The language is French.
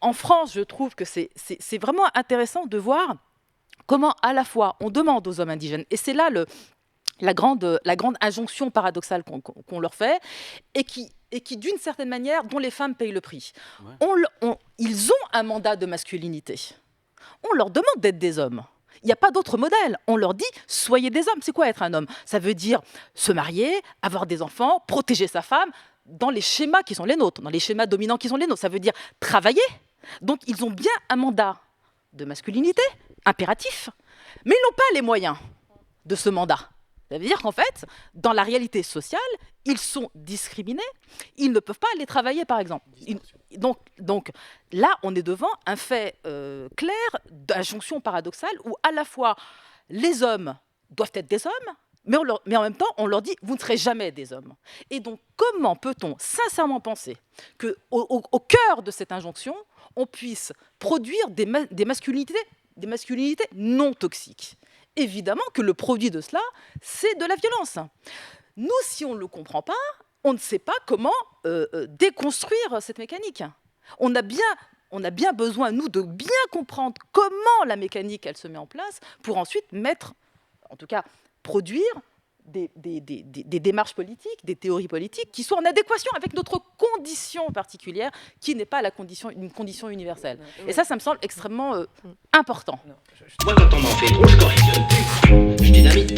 en France, je trouve que c'est vraiment intéressant de voir comment à la fois on demande aux hommes indigènes, et c'est là la grande injonction paradoxale qu'on leur fait, et qui d'une certaine manière, dont les femmes payent le prix. Ouais. Ils ont un mandat de masculinité. On leur demande d'être des hommes. Il n'y a pas d'autre modèle. On leur dit, soyez des hommes. C'est quoi être un homme? Ça veut dire se marier, avoir des enfants, protéger sa femme, dans les schémas qui sont les nôtres, dans les schémas dominants qui sont les nôtres. Ça veut dire travailler. Donc, ils ont bien un mandat de masculinité, impératif, mais ils n'ont pas les moyens de ce mandat. Ça veut dire qu'en fait, dans la réalité sociale, ils sont discriminés, ils ne peuvent pas aller travailler, par exemple. Donc là, on est devant un fait clair d'injonction paradoxale où à la fois les hommes doivent être des hommes, mais en même temps, on leur dit, vous ne serez jamais des hommes. Et donc, comment peut-on sincèrement penser qu'au cœur de cette injonction, on puisse produire des masculinités non toxiques? Évidemment que le produit de cela, c'est de la violence. Nous, si on ne le comprend pas, on ne sait pas comment déconstruire cette mécanique. On a bien besoin, nous, de bien comprendre comment la mécanique, elle se met en place, pour ensuite en tout cas, produire des démarches politiques, des théories politiques qui soient en adéquation avec notre condition particulière, qui n'est pas une condition universelle. Et ça me semble extrêmement important. Moi, quand on m'en fait trop, je correctionne plus. Je dynamite.